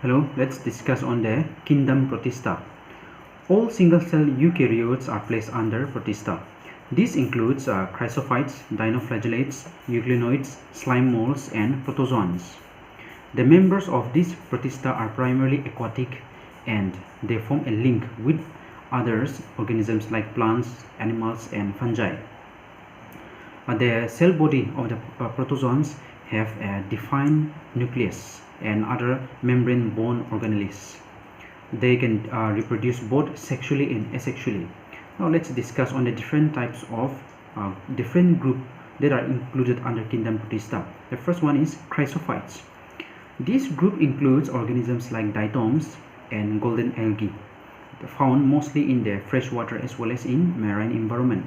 Hello, let's discuss on the kingdom Protista. All single-cell eukaryotes are placed under Protista. This includes chrysophytes, dinoflagellates, euglenoids, slime molds, and protozoans. The members of this Protista are primarily aquatic and they form a link with other organisms like plants, animals, and fungi. The cell body of the protozoans have a defined nucleus and other membrane-bound organelles. They can reproduce both sexually and asexually. Now let's discuss on the different types of different group that are included under kingdom Protista. The first one is chrysophytes. This group includes organisms like diatoms and golden algae, found mostly in the freshwater as well as in marine environment.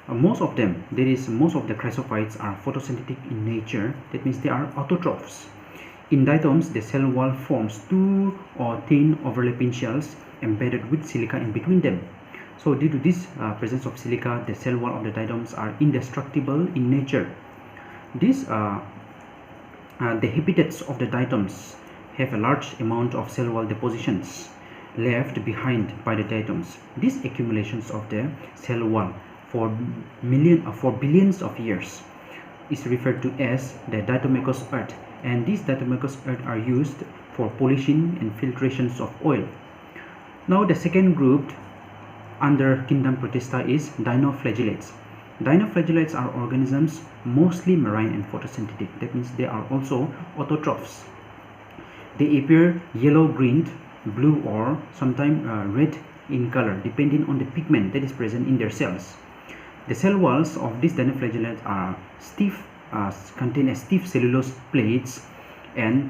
Most of the chrysophytes are photosynthetic in nature. That means they are autotrophs. In diatoms, the cell wall forms two or thin overlapping shells embedded with silica in between them. So due to this presence of silica, the cell wall of the diatoms are indestructible in nature. The habitats of the diatoms have a large amount of cell wall depositions left behind by the diatoms. These accumulations of the cell wall for billions of years is referred to as the diatomacous earth, and these diatomacous earth are used for polishing and filtrations of oil. Now the second group under kingdom Protista is dinoflagellates. Dinoflagellates are organisms mostly marine and photosynthetic. That means they are also autotrophs. They appear yellow, green, blue, or sometimes red in color depending on the pigment that is present in their cells. The cell walls of these dinoflagellates are stiff, contain stiff cellulose plates, and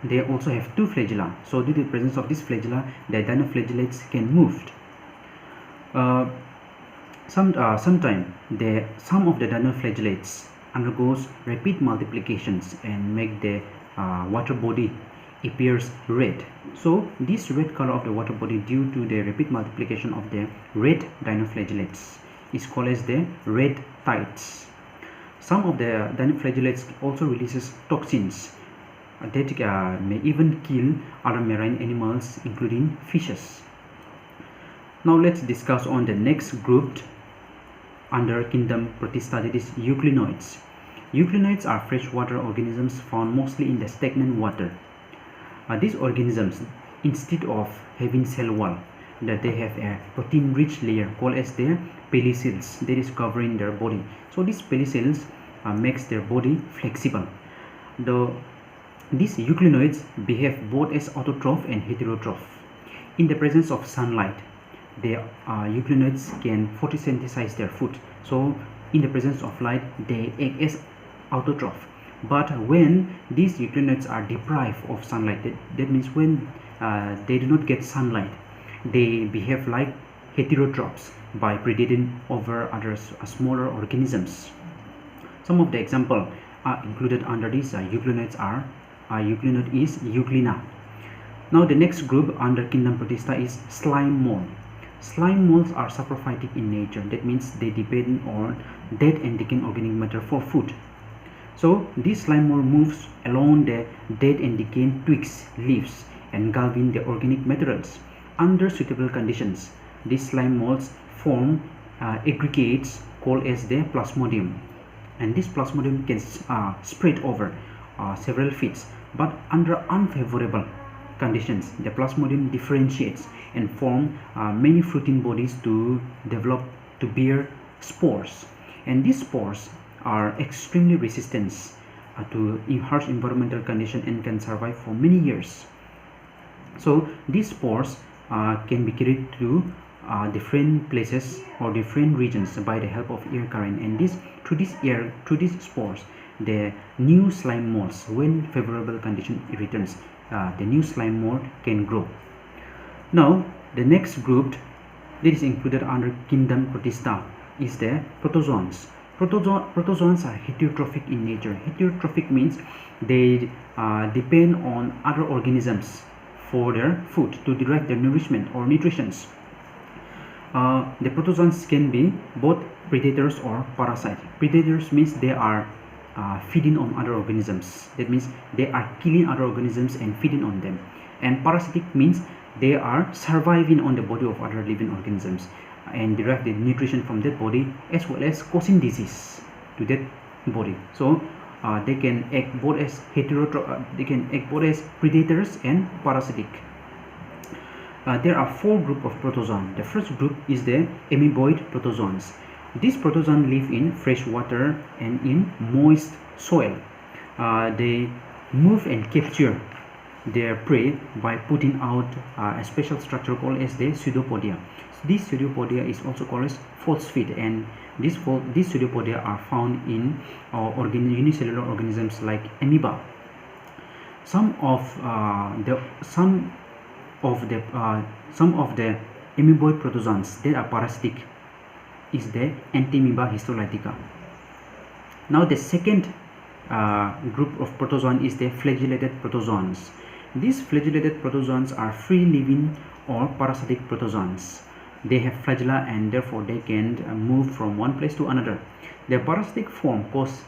they also have two flagella. So due to the presence of this flagella, the dinoflagellates can move. Sometimes some of the dinoflagellates undergoes rapid multiplications and make the water body appears red. So this red color of the water body due to the rapid multiplication of the red dinoflagellates is called as the red tides. Some of the dinoflagellates also releases toxins that may even kill other marine animals including fishes. Now let's discuss on the next group under kingdom Protista, that is euglenoids. Euglenoids are freshwater organisms found mostly in the stagnant water. These organisms, instead of having cell wall, that they have a protein-rich layer called as their pellicles that is covering their body. So these pellicles makes their body flexible. These euglenoids behave both as autotroph and heterotroph. In the presence of sunlight, the euglenoids can photosynthesize their food. So in the presence of light, they act as autotroph. But when these euglenoids are deprived of sunlight, that means when they do not get sunlight, they behave like heterotrophs by predating over other smaller organisms. Some of the example included under these euglenoids are euglenoid is euglena. Now the next group under kingdom Protista is slime mold. Slime molds are saprophytic in nature. That means they depend on dead and decaying organic matter for food. So this slime mold moves along the dead and decaying twigs, leaves, engulfing the organic materials. Under suitable conditions, these slime molds form aggregates called as the plasmodium, and this plasmodium can spread over several feet. But under unfavorable conditions, the plasmodium differentiates and form many fruiting bodies to develop to bear spores, and these spores are extremely resistant to harsh environmental conditions and can survive for many years. So these spores can be carried to different places or different regions by the help of air current, and through these spores, the new slime molds, when favorable condition returns, the new slime mold can grow. Now the next group that is included under kingdom Protista is the protozoans. Protozoans are heterotrophic in nature. Heterotrophic means they depend on other organisms for their food to derive their nourishment or nutrition. The protozoans can be both predators or parasites. Predators means they are feeding on other organisms. That means they are killing other organisms and feeding on them. And parasitic means they are surviving on the body of other living organisms and derive the nutrition from that body, as well as causing disease to that body. So they can act both as predators and parasitic. There are four groups of protozoans. The first group is the amoeboid protozoans. These protozoans live in fresh water and in moist soil. They move and capture their prey by putting out a special structure called as the pseudopodia. This pseudopodia is also called as false feet, and these pseudopodia are found in unicellular organisms like amoeba. Some of the amoeboid protozoans that are parasitic is the Antiamoeba histolytica. Now the second group of protozoan is the flagellated protozoans. These flagellated protozoans are free living or parasitic protozoans. They have flagella and therefore they can move from one place to another. The parasitic form cause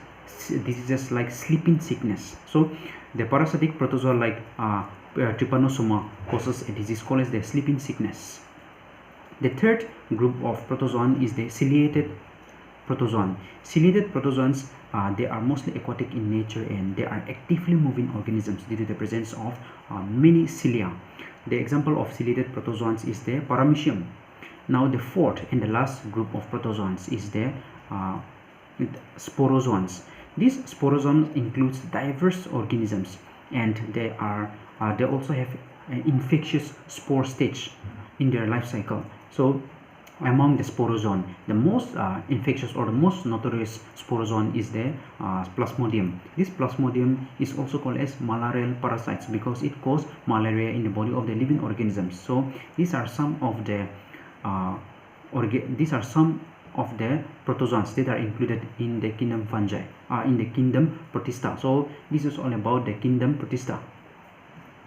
diseases like sleeping sickness. So the parasitic protozoa like trypanosoma causes a disease called as the sleeping sickness. The third group of protozoan is the ciliated protozoan. Ciliated protozoans, they are mostly aquatic in nature and they are actively moving organisms due to the presence of many cilia. The example of ciliated protozoans is the paramecium. Now the fourth and the last group of protozoans is the sporozoans. These sporozoans includes diverse organisms, and they also have an infectious spore stage in their life cycle. So among the sporozoan, the most infectious or the most notorious sporozoan is the plasmodium. This plasmodium is also called as malarial parasites because it causes malaria in the body of the living organisms. So these are some of the protozoans that are included in the kingdom fungi, in the kingdom Protista. So this is all about the kingdom Protista.